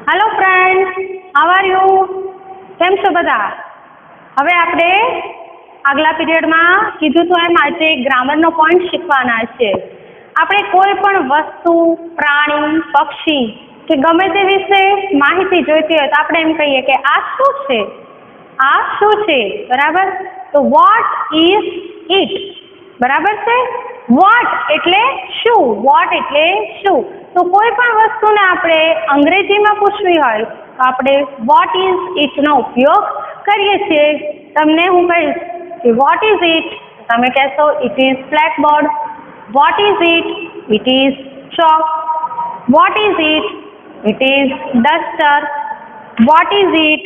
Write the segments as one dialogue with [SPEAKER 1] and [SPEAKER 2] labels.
[SPEAKER 1] Hello friends, how are you? કેમ છો બધા? હવે આપણે આગલા પીરિયડમાં કીધું તો એમ આજે ગ્રામરનો પોઈન્ટ શીખવાના છે. આપણે કોઈ પણ વસ્તુ, પ્રાણી, પક્ષી કે ગમે તે વિશે માહિતી જોઈતી હોય તો આપણે એમ કહીએ કે આ શું છે, આ શું છે, બરાબર? તો વોટ ઇઝ ઇટ, બરાબર છે? વોટ એટલે શું, વોટ એટલે શું. તો કોઈ પણ વસ્તુને આપણે અંગ્રેજીમાં પૂછવી હોય તો આપણે વોટ ઇઝ ઇટનો ઉપયોગ કરીએ છીએ. તમને હું કહીશ કે વોટ ઇઝ ઇટ, તમે કહેશો it is blackboard. What is it, it is chalk. What is it, it is duster. What is it,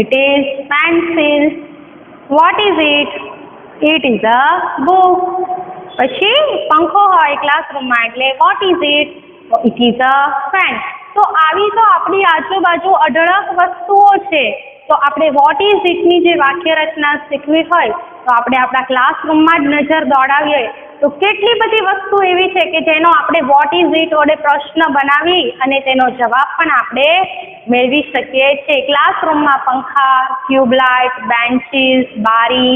[SPEAKER 1] it is pencil. What is it, it is a book. પછી પંખો હોય ક્લાસરૂમમાં એટલે what is it, it is a fan. તો આવી તો આપણી આજુબાજુ અઢળક વસ્તુઓ છે. તો આપણે વોટ ઇઝ ઇટની જે વાક્ય રચના શીખવી હોય તો આપણે આપણા ક્લાસરૂમમાં જ નજર દોડાવીએ તો કેટલી બધી વસ્તુ એવી છે કે જેનો આપણે વોટ ઇઝ ઇટ વડે પ્રશ્ન બનાવી અને તેનો જવાબ પણ આપણે મેળવી શકીએ છીએ. ક્લાસરૂમમાં પંખા, ટ્યુબલાઇટ, બેન્ચીસ, બારી,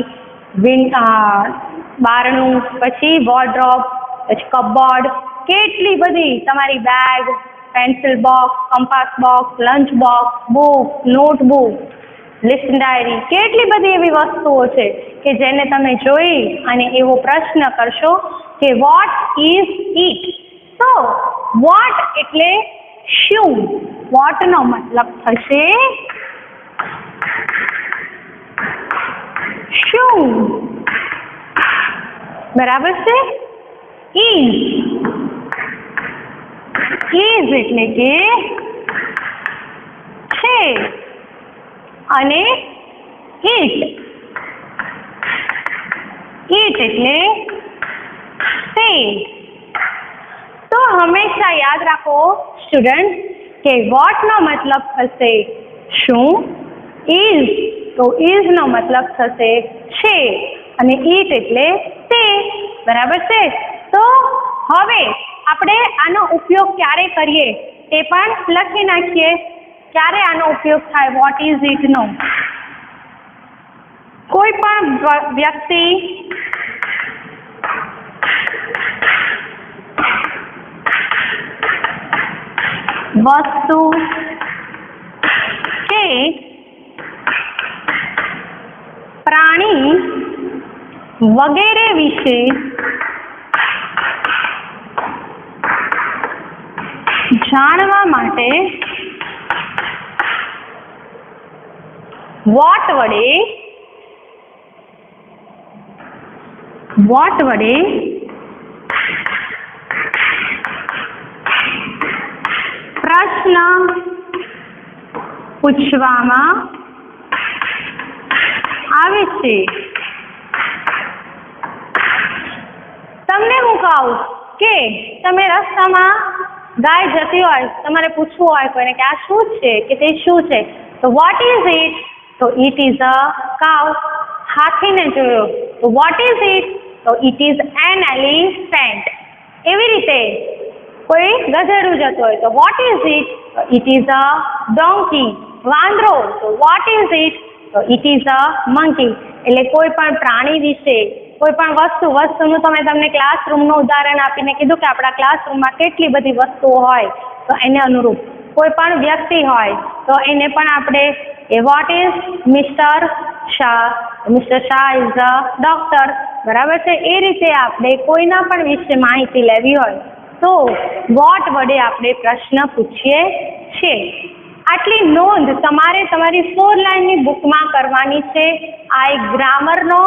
[SPEAKER 1] બારણું, પછી વોર્ડરોબ, પછી કપબોર્ડ, કેટલી બધી તમારી bag, pencil box, compass box, lunch box, book, notebook, list diary, કેટલી બધી એવી વસ્તુઓ છે કે જેને તમે જોઈ અને એવો પ્રશ્ન કરશો કે વોટ ઇઝ ઇટ. તો વોટ એટલે શું, વોટનો મતલબ થશે શું, બરાબર છે? ઇઝ એટલે કે છે અને ઇટ એટલે તે. તો હંમેશા યાદ રાખો સ્ટુડન્ટ કે વોટનો મતલબ થશે શું, ઇઝ તો ઇઝનો મતલબ થશે છે અને ઇટ એટલે તે, બરાબર છે? તો હવે આપણે આનો ઉપયોગ ક્યારે કરીએ તે પણ લખી નાખીએ. ક્યારે આનો ઉપયોગ થાય વોટ ઇઝ ઇટનો? કોઈ પણ વ્યક્તિ, વસ્તુ કે પ્રાણી વગેરે વિશે જાણવા માટે વોટ વડે પ્રશ્ન પૂછવામાં આવે છે. તમને હું કહું કે તમે રસ્તામાં ગાય જતી હોય, તમારે પૂછવું હોય કોઈને કે આ શું છે કે તે શું છે, તો વોટ ઇઝ ઇટ, તો ઇટ ઇઝ અ કાઉ. હાથીને જોયો તો વોટ ઇઝ ઇટ, તો ઇટ ઇઝ એન એલિફન્ટ. એવી રીતે કોઈ ગધેડું જતું હોય તો વોટ ઇઝ ઇટ, તો ઇટ ઇઝ અ ડોંકી. વાંદરો તો વોટ ઇઝ ઇટ, તો ઇટ ઇઝ અ મંકી. એટલે કોઈ પણ પ્રાણી વિશે, કોઈ પણ વસ્તુનું તો મેં તમને ક્લાસરૂમનું ઉદાહરણ આપીને કીધું કે આપણા ક્લાસરૂમમાં કેટલી બધી વસ્તુઓ હોય તો એને અનુરૂપ કોઈ પણ વ્યક્તિ હોય તો એને પણ આપણે એ what is mister Shah, mister Shah is a doctor, બરાબર છે? એ રીતે આપણે કોઈના પણ વિશે માહિતી લેવી હોય તો વોટ વડે આપણે પ્રશ્ન પૂછીએ છીએ. આટલી નોંધ તમારે તમારી 4 લાઇનની બુકમાં કરવાની છે. આ એક ગ્રામરનો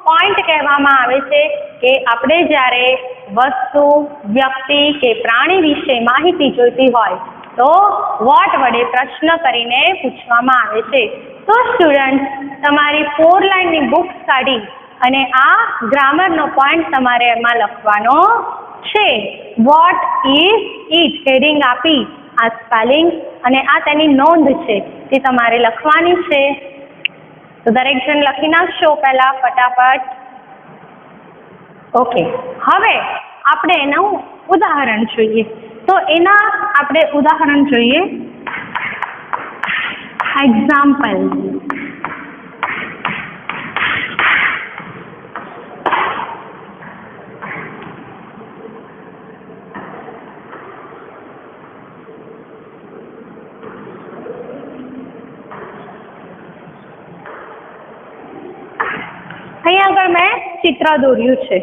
[SPEAKER 1] પોઈન્ટ કહેવામાં આવે છે કે આપણે જ્યારે વસ્તુ, વ્યક્તિ કે પ્રાણી વિશે માહિતી જોઈતી હોય તો વોટ વડે પ્રશ્ન કરીને પૂછવામાં આવે છે. તો સ્ટુડન્ટ તમારી 4 લાઇનની બુક્સ કાઢી અને આ ગ્રામરનો પોઈન્ટ તમારે એમાં લખવાનો છે. વોટ ઇઝ ઇટ હેડિંગ આપી આ સ્પેલિંગ અને આ તેની નોંધ છે તે તમારે લખવાની છે. તો દરેક જણ લખી નાખશો પહેલા ફટાફટ. ઓકે, હવે આપણે એનું ઉદાહરણ જોઈએ. તો એના આપણે ઉદાહરણ જોઈએ. એક્ઝામ્પલ. અહીંયા આગળ મેં ચિત્ર દોર્યું છે.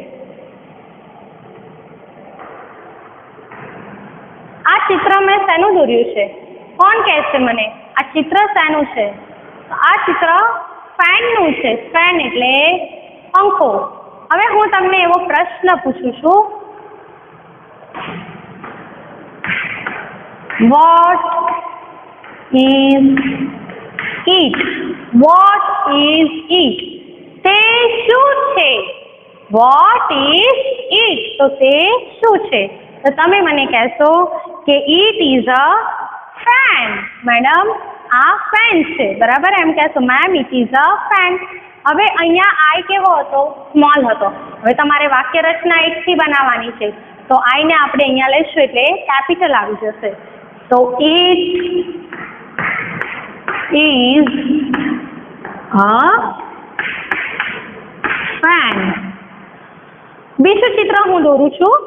[SPEAKER 1] આ ચિત્ર મેં શેનું દોર્યું છે? કોણ કહેશે મને આ ચિત્ર શેનું છે? આ ચિત્ર ફેનનું છે. ફેન એટલે પંખો. હવે હું તમને એવો પ્રશ્ન પૂછું છું, vote is it? Vote is it? તે શું છે? What is it? તો તે શું છે? તો તમે મને કહેશો કે it is a fan. Madam આ ફેન છે, બરાબર? એમ કહેશો ma'am it is a fan. હવે અહીંયા આઈ કેવો હતો? સ્મોલ હતો. હવે તમારે વાક્ય રચના એકથી બનાવવાની છે, તો આઈને આપણે અહીંયા લઈશું એટલે કેપિટલ આવી જશે. તો ઇટ ઇઝ અ ફેન. બીજું ચિત્ર હું દોરું છું.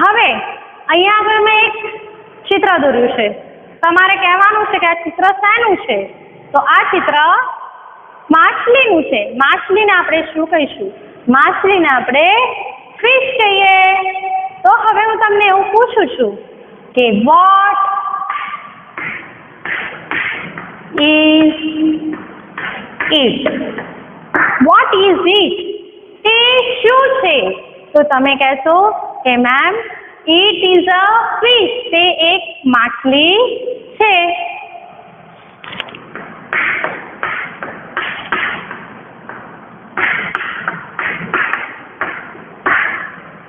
[SPEAKER 1] હવે અહીંયા આગળ મેં એક ચિત્ર દોર્યું છે. તમારે કહેવાનું છે કે આ ચિત્ર શેનું છે? તો આ ચિત્ર માછલીનું છે. માછલીને આપણે શું કહીશું? માછલીને આપણે ફિશ કહીએ. તો હવે હું તમને એવું પૂછું છું કે vote is it? Vote is it? તે શું છે? તો તમે કહેશો કે ma'am it is a fish. તે એક માછલી છે.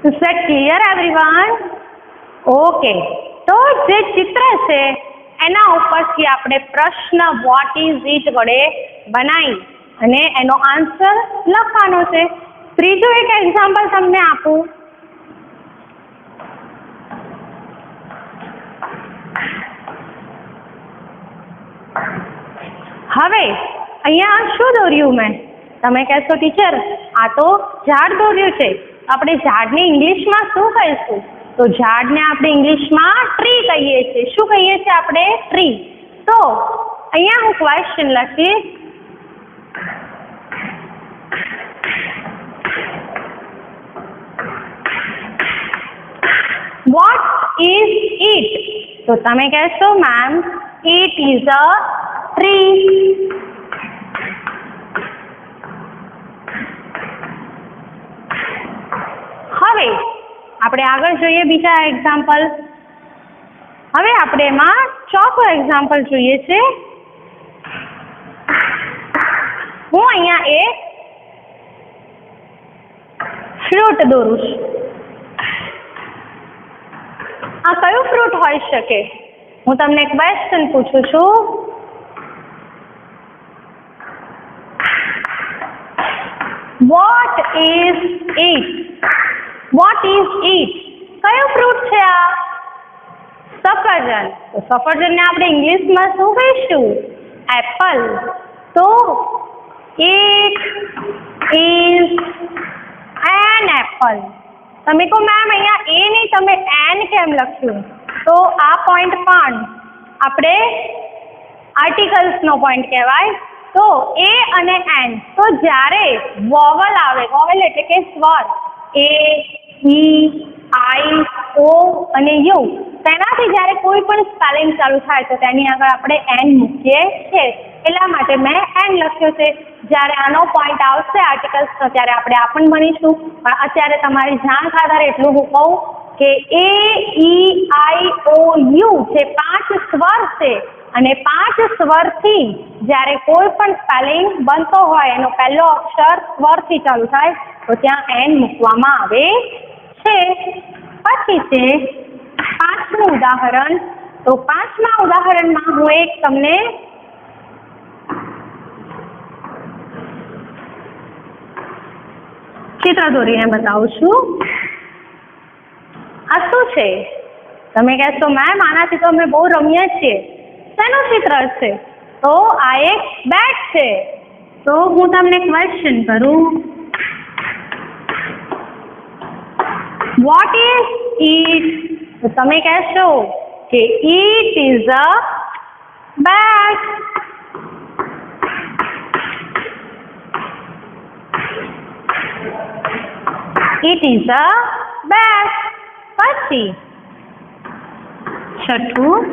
[SPEAKER 1] Is that clear everyone? Okay. તો જે ચિત્ર છે એના ઉપરથી આપણે પ્રશ્ન વોટ ઇઝ ઇટ વડે બનાવી અને એનો આન્સર લખવાનો છે. ત્રીજું એક એક્ઝામ્પલ તમને આપું. હવે અહીંયા શું દોર્યું મેં? તમે કહેશો ટીચર આ તો ઝાડ દોર્યું છે. આપણે ઝાડને ઇંગ્લિશમાં શું કહીશું? તો ઝાડને આપણે ઇંગ્લિશમાં ટ્રી કહીએ છીએ. શું કહીએ છીએ આપણે? ટ્રી. તો અહીંયા હું ક્વેશ્ચન લખીશ, વોટ ઇઝ ઇટ? તો તમે કહેશો ma'am it is a tree. હવે આપણે આગળ જોઈએ બીજા એક્ઝામ્પલ. હવે આપણે એમાં ચોથું એક્ઝામ્પલ જોઈએ છે. હું અહીંયા એક ફ્રૂટ દોરું છું. આ કયું ફ્રૂટ હોઈ શકે? હું તમને ક્વેશ્ચન પૂછું છું. Vote is it? Vote is it? કયું ફ્રૂટ છે આ? સફરજન. તો સફરજનને આપણે ઇંગ્લિશમાં શું કહીશું? એપલ. તો ઇટ ઇઝ એન એપલ. તમે કહો મેમ અહીંયા એ નહીં, તમે એન કેમ લખ્યું? તો આ પોઈન્ટ પણ આપણે આર્ટિકલ્સનો પોઈન્ટ કહેવાય. તો એ અને એન. તો જ્યારે વોવલ આવે, વોવલ એટલે કે સ્વર, એ, ઈ, આઈ, ઓ અને યુ, તેનાથી જ્યારે કોઈ પણ સ્પેલિંગ ચાલુ થાય તો તેની આગળ આપણે એન મૂકીએ છીએ. એટલા માટે મેં એન લખ્યો છે. જ્યારે આનો પોઈન્ટ આવશે આર્ટિકલ્સનો ત્યારે આપણે આ પણ ભણીશું. પણ અત્યારે તમારી જાણ ખાતર એટલું હું કહું કે એ, ઈ, આઈ, ઓ, યુ જે 5 સ્વર છે અને 5 સ્વરથી જ્યારે કોઈ પણ સ્પેલિંગ બનતો હોય એનો પહેલો અક્ષર સ્વરથી ચાલુ થાય તો ત્યાં એન મૂકવામાં આવે છે. પછી છે 5મું ઉદાહરણ. તો 5મા ઉદાહરણમાં હું એક તમને ચિત્ર દોરીને બતાવું છું. આ શું છે? તમે કહેશો મેમ આનાથી તો અમે બહુ રમીએ છીએ. શેનું ચિત્ર છે? તો આ એક બેટ છે. તો હું તમને ક્વેશ્ચન કરું, વોટ ઇઝ ઇટ? તો તમે કહેશો કે it is a bat. It is a bat. પછી છઠ્ઠું,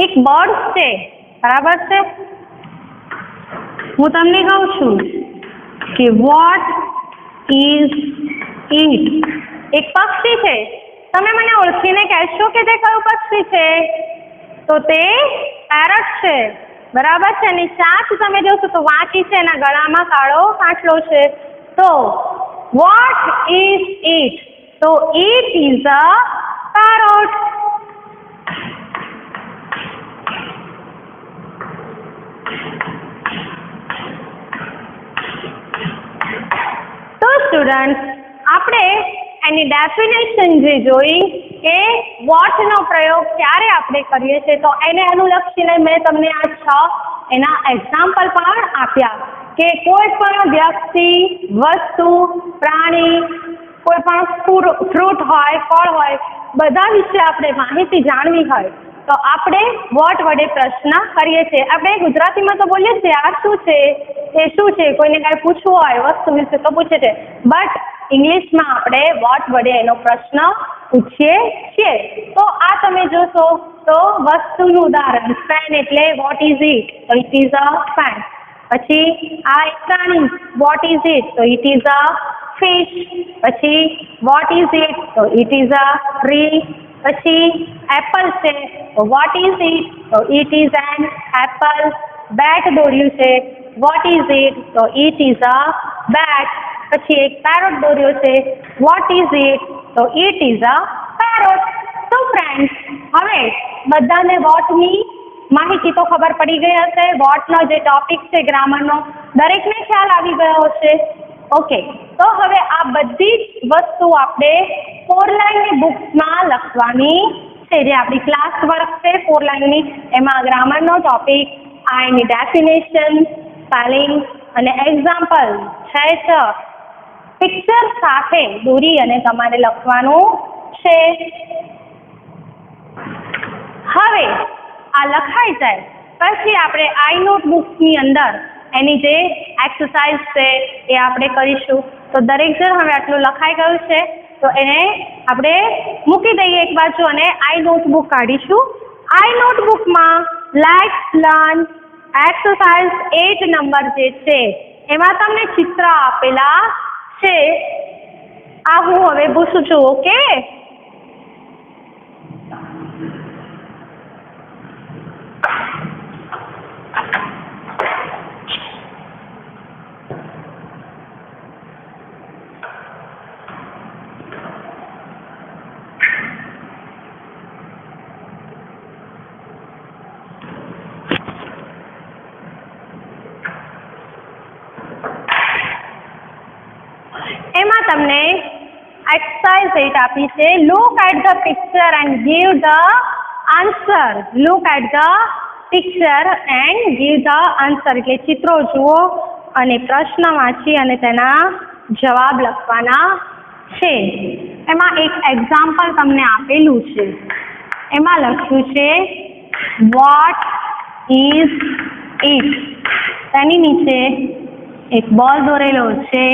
[SPEAKER 1] એક બર્ડ છે, બરાબર છે? હું તમને કહું છું કે વોટ ઇઝ ઇટ? એક પક્ષી છે. તમે મને ઓળખીને કહેશો કે તે કયું પક્ષી છે? તો તે પેરટ છે, બરાબર છે? અને ચાંચ તમે જોશો તો વાંચી છે, એના ગળામાં કાળો કાંટલો છે. તો વોટ ઇઝ ઇટ? તો ઇટ ઇઝ અ પેરોટ. તો સ્ટુડન્ટ, આપણે એની ડેફિનેશન જે જોઈ કે વોટનો પ્રયોગ ક્યારે આપણે કરીએ છીએ, તો એને અનુલક્ષીને મેં તમને આ 6 એના એક્ઝામ્પલ પણ આપ્યા કે કોઈ પણ વ્યક્તિ, વસ્તુ, પ્રાણી, કોઈ પણ ફ્રૂટ હોય, ફળ હોય, બધા વિશે આપણે માહિતી જાણવી હોય તો આપણે વોટ વડે પ્રશ્ન કરીએ છીએ. આપણે ગુજરાતીમાં તો બોલીએ છીએ આ શું છે, એ શું છે, કોઈને કાંઈ પૂછવું હોય વસ્તુ વિશે તો પૂછે છે, બટ ઇંગ્લિશમાં આપણે વોટ વડે એનો પ્રશ્ન પૂછીએ છીએ. તો આ તમે જોશો તો વસ્તુનું ઉદાહરણ પેન, એટલે વોટ ઇઝ ઇટ? તો ઇટ ઇઝ અ પેન. પછી આ એક પ્રાણી, વોટ ઇઝ ઇટ? તો ઇટ ઇઝ અ ફિશ. પછી વોટ ઇઝ ઇટ? તો ઇટ ઇઝ અ ટ્રી. પછી એપલ છે, તો વોટ ઇઝ ઇટ? તો ઇટ ઇઝ એન એપલ. બેટ દોર્યું છે, વોટ ઇઝ ઇટ? તો ઇટ ઇઝ અ બેટ. પછી એક પેરોટ દોર્યો છે, વોટ ઇઝ ઇટ? તો ઇટ ઇઝ અ પેરોટ. તો ફ્રેન્ડ્સ, હવે બધાને વોટની માહિતી તો ખબર પડી ગઈ હશે. વોટનો જે ટોપિક છે ગ્રામરનો દરેકને ખ્યાલ આવી ગયો હશે. ઓકે, તો હવે આ બધી જ વસ્તુ આપણે 4 લાઇનની બુક્સમાં લખવાની છે, જે આપણી ક્લાસ વર્ક છે 4 લાઇનની. એમાં ગ્રામરનો ટોપિક, આ એની ડેફિનેશન, સ્પેલિંગ અને એક્ઝામ્પલ 6 પિક્ચર સાથે દોરી અને તમારે લખવાનું છે. હવે આ લખાઈ જાય પછી આપણે આઈ નોટબુક્સની અંદર એની જે એક્સરસાઇઝ છે એ આપણે કરીશું. તો દરેક જણ હવે આટલું લખાઈ ગયું છે તો એને આપણે મૂકી દઈએ એક બાજુ અને આઈ નોટબુક કાઢીશું. આઈ નોટબુકમાં લેટ્સ લર્ન એક્સરસાઇઝ 8 નંબર જે છે એમાં તમને ચિત્ર આપેલા છે. આ હું હવે પૂછું છું, ઓકે? એમાં તમને એક્સરસાઇઝ 8 આપી છે. Look at the picture and give the answer. Look at the picture and give the answer એટલે ચિત્રો જુઓ અને પ્રશ્ન વાંચી અને તેના જવાબ લખવાના છે. એમાં એક એક્ઝામ્પલ તમને આપેલું છે. એમાં લખ્યું છે વોટ ઇઝ ઇટ. તેની નીચે એક બોલ દોરેલો છે.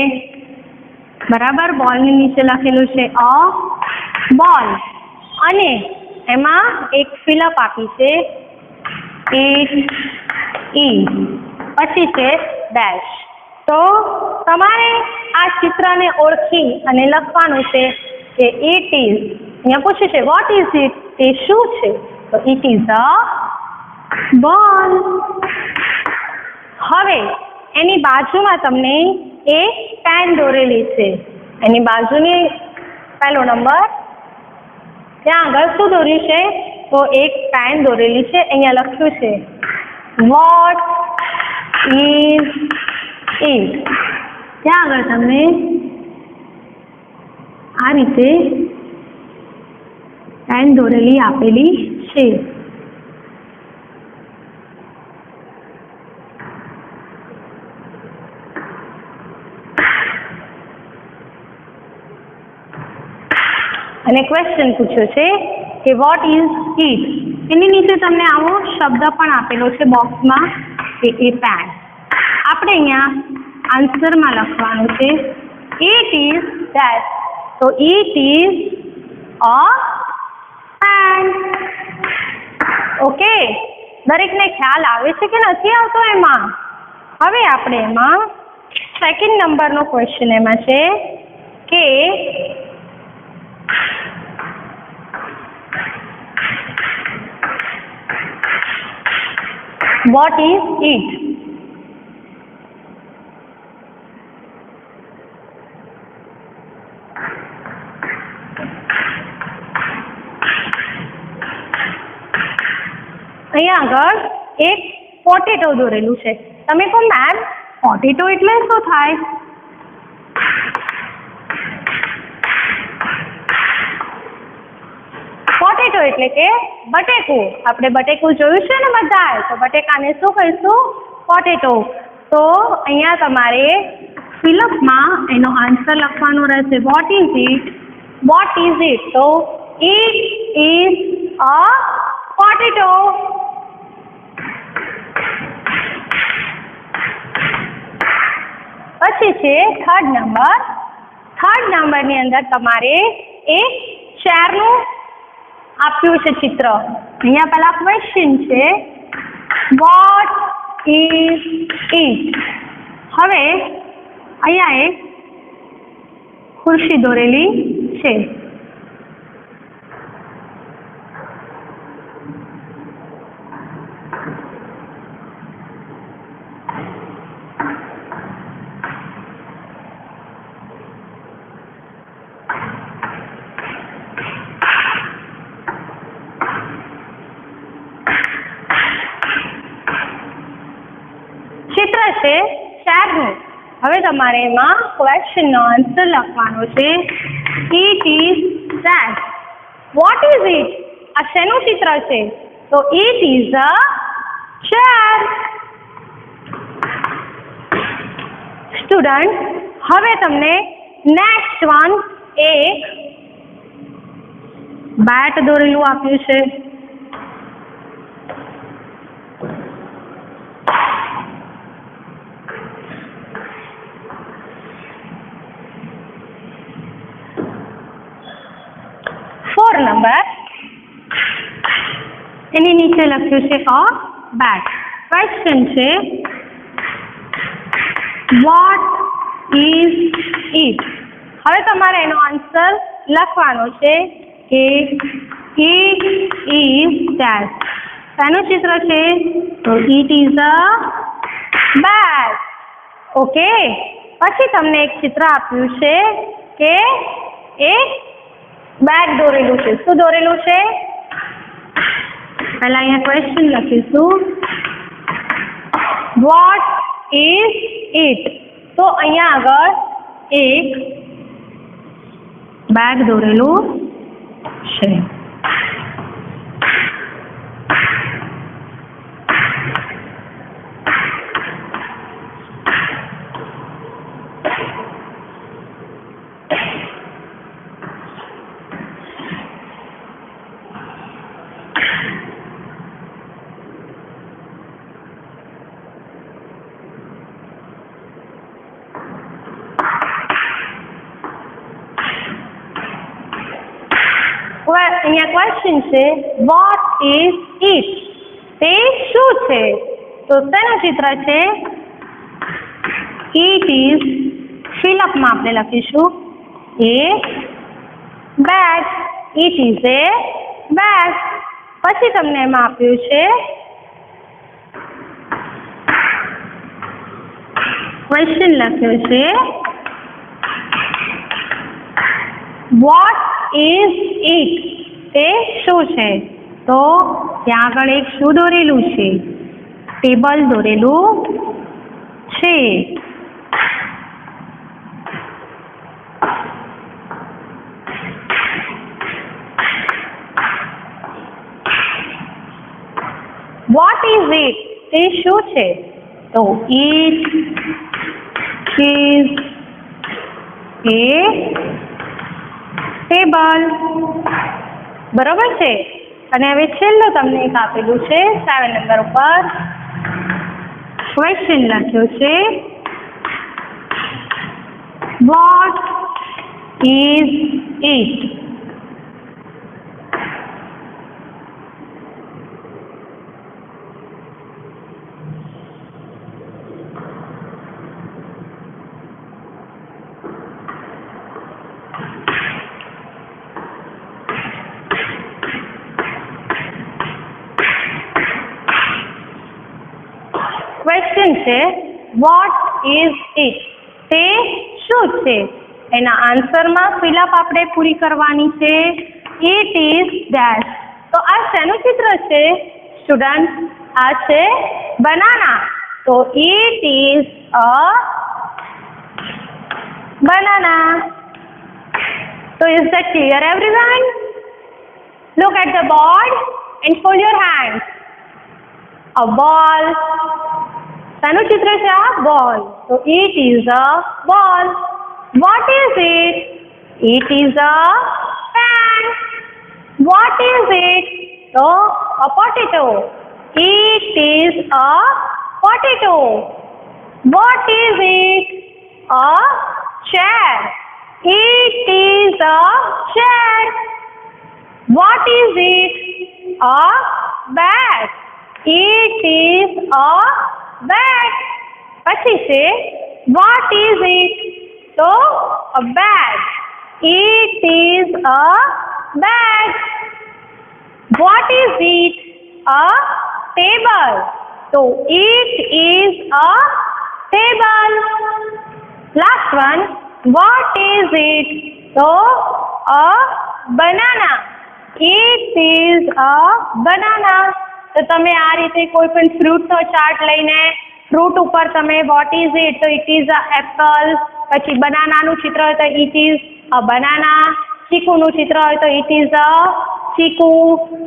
[SPEAKER 1] બરાબર, બોલની નીચે લખેલું છે અ બોલ અને એમાં એક ફિલઅપ આપી છે ઇટ ઇઝ, પછી છે ડેશ. તો તમારે આ ચિત્રને ઓળખી અને લખવાનું છે કે ઇટ ઇઝ, અહીંયા પૂછ્યું છે વોટ ઇઝ ઇટ, તે શું છે? તો ઇટ ઇઝ અ બોલ. હવે એની બાજુમાં તમને એક પેન દોરેલી છે, એની બાજુની પહેલો નંબર ત્યાં આગળ શું દોર્યું છે? તો એક પેન દોરેલી છે, અહીંયા લખ્યું છે વોટ ઇઝ ઇટ. ત્યાં આગળ તમને આ રીતે પેન દોરેલી આપેલી છે. અને ક્વેશ્ચન પૂછ્યો છે કે વોટ ઇઝ ઇટ. એની નીચે તમને આવો શબ્દ પણ આપેલો છે બોક્સમાં કે એ પેન. આપણે અહીંયા આન્સરમાં લખવાનું છે ઇટ ઇઝ ડેશ. તો it is a pen. Okay, દરેકને ખ્યાલ આવે છે કે નથી આવતો એમાં? હવે આપણે એમાં સેકન્ડ નંબરનો ક્વેશ્ચન એમાં છે કે what is it? અહીંયા આગળ એક પોટેટો દોરેલું છે. તમે કહો મેમ પોટેટો એટલે શું થાય? પોટેટો એટલે કે બટેકું. આપણે બટેકું જોયું છે ને બધાએ, તો બટેકાને શું કહીશું? પોટેટો. તો અહીંયા તમારે ફિલઅપમાં એનો આન્સર લખવાનો રહેશે vote is it. Vote is it? તો ઇટ ઇઝ અ પોટેટો. પછી છે થર્ડ નંબર. થર્ડ નંબરની અંદર તમારે એક ચેરનું આપ્યું છે ચિત્ર. અહીંયા પહેલા ક્વેશ્ચન છે વોટ ઇઝ ઇટ. હવે અહીંયા એક ખુરશી દોરેલી છે. ચિત્ર છે ચેરનું. હવે તમારે એમાં ક્વેશ્ચનનો આન્સર લખવાનો છે it is dash. Vote is it? આ શેનું ચિત્ર છે? તો it is a chair. Student, હવે તમને નેક્સ્ટ વન એક બેટ દોરેલું આપ્યું છે. નંબર એની નીચે લખ્યું છે અ બેટ. ક્વેશ્ચન છે વોટ ઇઝ ઇટ. હવે તમારે એનો આન્સર લખવાનો છે કે ઇટ ઇઝ ડેશ. શેનું ચિત્ર છે? તો it is a bat. Okay, પછી તમને એક ચિત્ર આપ્યું છે કે એક બેગ દોરેલું છે. શું દોરેલું છે? પહેલા અહીંયા ક્વેશ્ચન લખીશું વોટ ઇઝ ઇટ. તો અહીંયા આગળ એક બેગ દોરેલું છે. અહીંયા ક્વેશ્ચન છે વોટ ઇઝ ઇટ, તે શું છે? તો શેનું ચિત્ર છે? ઇટ ઇઝ, ફિલઅપમાં આપણે લખીશું a bag, it is a bag. પછી તમને એમાં આપ્યું છે ક્વેશ્ચન લખ્યો છે વોટ ઇઝ ઇટ, તે શું છે? તો ત્યાં આગળ એક શું દોરેલું છે? ટેબલ દોરેલું છે. વોટ ઇઝ ઇટ, તે શું છે? તો ઇટ ઇઝ એ ટેબલ. બરોબર છે. અને હવે છેલ્લું તમને એક આપેલું છે 7 નંબર ઉપર ક્વેશ્ચન લખ્યો છે વોટ ઇઝ ઇટ. ક્વેશ્ચન છે વોટ ઇઝ ઇટ, તે શું છે? એના આન્સરમાં ફિલઅપ આપણે પૂરી કરવાની છે. It is dash. તો આ શેનું ચિત્ર છે સ્ટુડન્ટ? આ છે બનાના. તો it is a banana. So is that clear everyone? Look at the board and fold your hands. A ball. શાનું ચિત્ર છે આ? બોલ. તો it is a ball. What is it? It is a pen. What is it? તો a potato. It is a potato. What is it? A chair. It is a chair. What is it? A bag. It is a bag. પછી છે what is it? તો a bag. It is a bag. What is it? A table. So it is a table. Last one, what is it? So a banana. It is a banana. તો તમે આ રીતે કોઈ પણ ફ્રૂટનો chart લઈને fruit ઉપર તમે વોટ ઇઝ ઇટ, તો ઇટ ઇઝ અ એપલ. પછી બનાનાનું ચિત્ર હોય તો ઇટ ઇઝ અ બનાના. ચીકુનું ચિત્ર હોય તો ઇટ ઇઝ અ ચીકુ.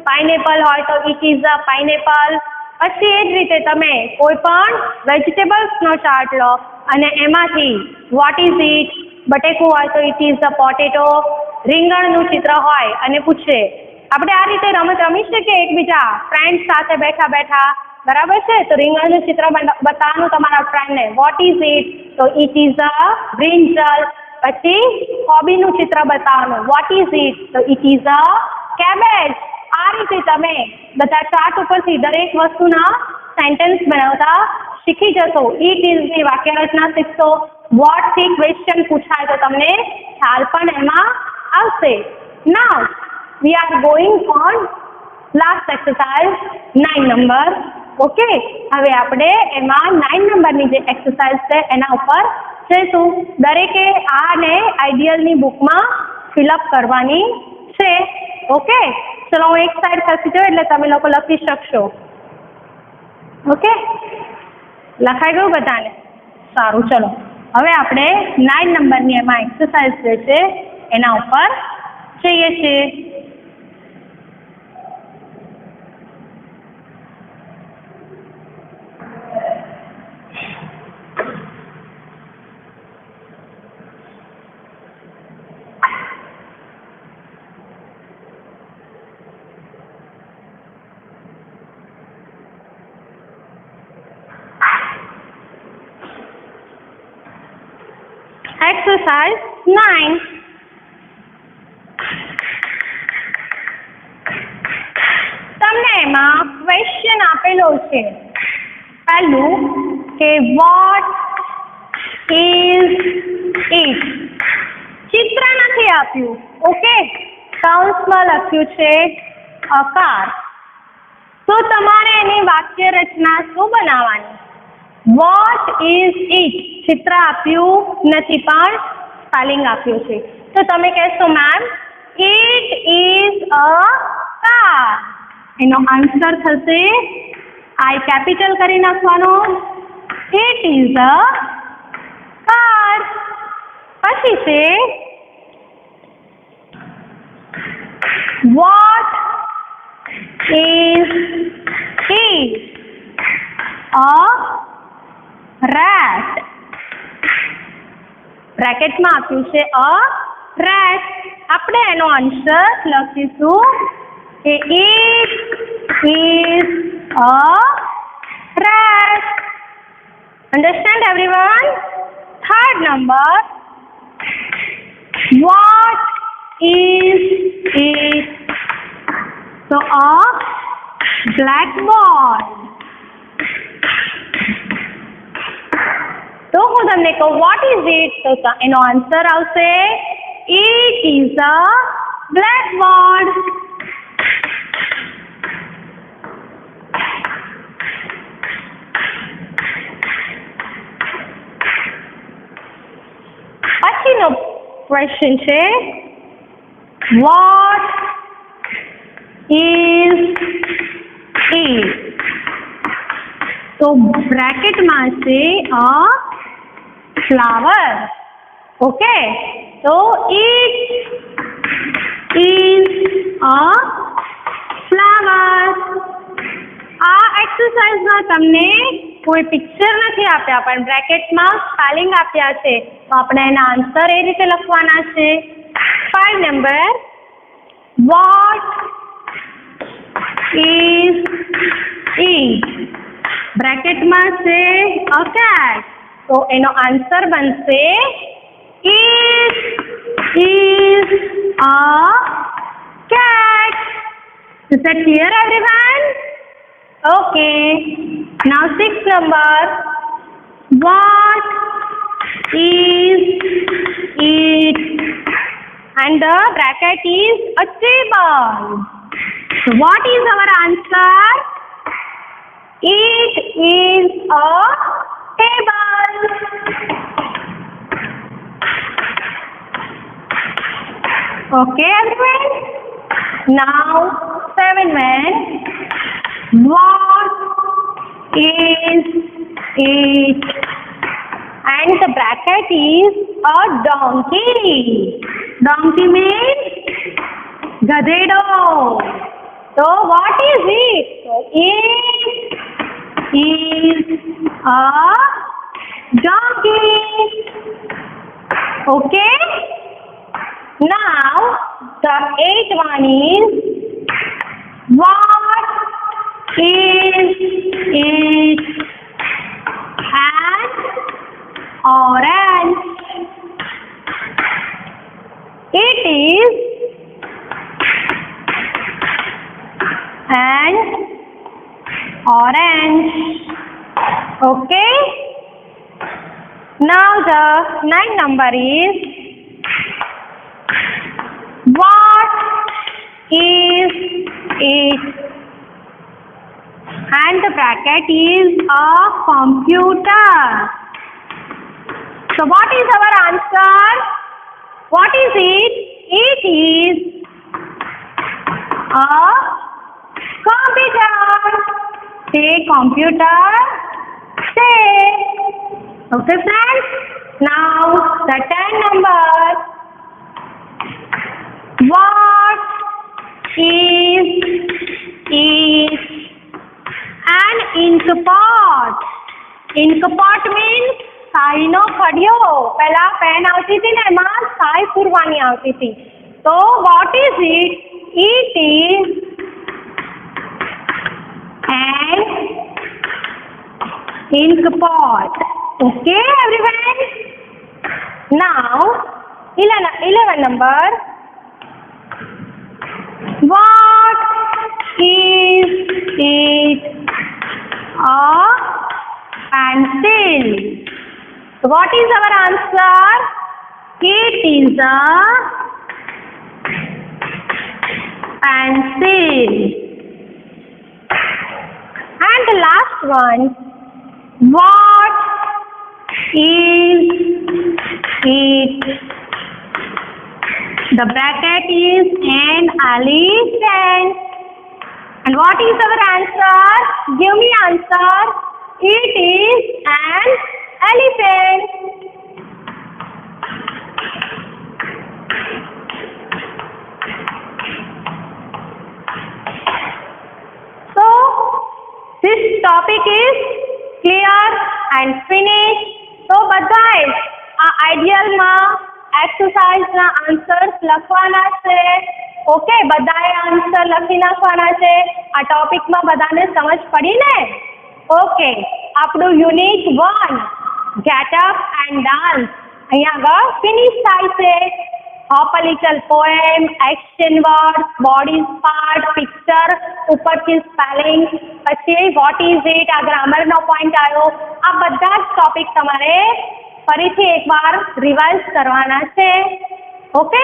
[SPEAKER 1] પાઇનેપલ હોય તો ઇટ ઇઝ અ પાઇનેપલ. પછી એ જ રીતે તમે કોઈ પણ વેજીટેબલ્સનો ચાર્ટ લો અને એમાંથી વોટ ઇઝ ઇટ, બટેકું હોય તો ઇટ ઇઝ અ પોટેટો. રીંગણનું ચિત્ર હોય અને પૂછે. આપણે આ રીતે રમત રમી શકીએ એકબીજા ફ્રેન્ડ સાથે બેઠા બેઠા, બરાબર છે? તો રીંગણનું ચિત્ર બતાવવાનું તમારા ફ્રેન્ડને. Vote is it? તો ઇટ ઇઝ અ બ્રિંજલ. પછી કોબીનું ચિત્ર બતાવવાનું. Vote is it? તો ઇટ ઇઝ અ કેબેજ. આ રીતે તમે બધા ચાર્ટ ઉપરથી દરેક વસ્તુના સેન્ટેન્સ બનાવતા શીખી જશો. ઇટ ઇઝની વાક્ય રચના શીખશો. વોટથી ક્વેશ્ચન પૂછાય તો તમને ખ્યાલ પણ એમાં આવશે. નાઉ we are going on last exercise 9 number. Okay, હવે આપણે એમાં 9 નંબરની જે એક્સરસાઇઝ છે એના ઉપર જઈશું. દરેકે આને આઈડિયલની બુકમાં ફિલઅપ કરવાની છે. ઓકે, ચલો હું એક સાઈડ ખસી જાઉં એટલે તમે લોકો લખી શકશો. ઓકે, લખાઈ ગયું બધાને? સારું, ચલો હવે આપણે 9 નંબરની એમાં એક્સરસાઇઝ જે છે એના ઉપર જઈએ છીએ. Exercise 9. આપેલો છે. પહેલું કે વોટ ઇઝ ઇટ. ચિત્ર નથી આપ્યું. ઓકે, કૌંસમાં લખ્યું છે a car. તો તમારે એની વાક્ય રચના શું બનાવવાની? Vote is it. ચિત્ર આપ્યું નથી પણ સ્પેલિંગ આપ્યું છે. તો તમે કહેશો ma'am it is a car. એનો આન્સર થશે આઈ કેપિટલ કરી નાખવાનો. It is a car. પછી છે what is it. A rat. બ્રેકેટમાં આપ્યું છે અ રેટ. આપણે એનો આન્સર લખીશું કે it is a rat. Understand everyone? Third number, what is it. તો અ બ્લેકબોર્ડ. તો હું તમને કહું વોટ ઇઝ ઇટ, તો એનો આન્સર આવશે ઇટ ઇઝ અ બ્લેકબોર્ડ. પછીનો ક્વેશ્ચન છે વોટ ઇઝ ઇટ. તો બ્રેકેટમાં છે અ ફ્લાવર. ઓકે, તો ઇટ ઇઝ અ ફ્લાવર. આ એક્સરસાઇઝમાં તમને કોઈ પિક્ચર નથી આપ્યા પણ બ્રેકેટમાં સ્પેલિંગ આપ્યા છે. તો આપણે એના આન્સર એ રીતે લખવાના છે. 5 નંબર, વોટ ઇઝ ઇટ. બ્રેકેટમાં છે અ કેટ. તો એનો આન્સર બનશે it is a cat. Is that clear everyone? Okay. Now 6th number. What is it? And the bracket is a table. So what is our answer? It is a table. Okay everyone? Now 7 men. What is it? And the bracket is a donkey. Donkey means gadedo. So what is it? So it is a donkey. Okay? Now the 8th one is what is it? An orange. It is an orange. Okay? Now the 9th number is what is it? And the bracket is a computer. So what is our answer? What is it? It is a computer. Say computer. Say. Okay friends? Now the 10 number. What is it? An ink pot. Ink pot means શાહીનો ખડિયો. પહેલા pen આવતી હતી ને એમાં શાહી પૂરવાની આવતી હતી. તો what is it? It is an ink pot. Okay everyone? Now 11 number. What is it? pencil. So what is our answer? It is a pencil. And the last one, what is it? The bracket is an elephant. And what is our answer? Give me answer. It is an elephant. So this topic is clear and finished. So બધાએ આ આઈડિયલમાં એક્સરસાઇઝના answers લખવાના છે. Okay, બધાએ answer લખી નાખવાના છે. આ ટોપિકમાં બધાને સમજ પડી ને? ઓકે, આપણું unit 1 get up and dance અહીંયા આગળ ફિનિશ થાય છે. Hope a little poem, action word, bodies part, picture, ઉપરથી સ્પેલિંગ, પછી વોટ ઇઝ ઇટ, આ ગ્રામરનો પોઈન્ટ આવ્યો. આ બધા જ ટોપિક તમારે ફરીથી એકવાર રિવાઇઝ કરવાના છે. ઓકે.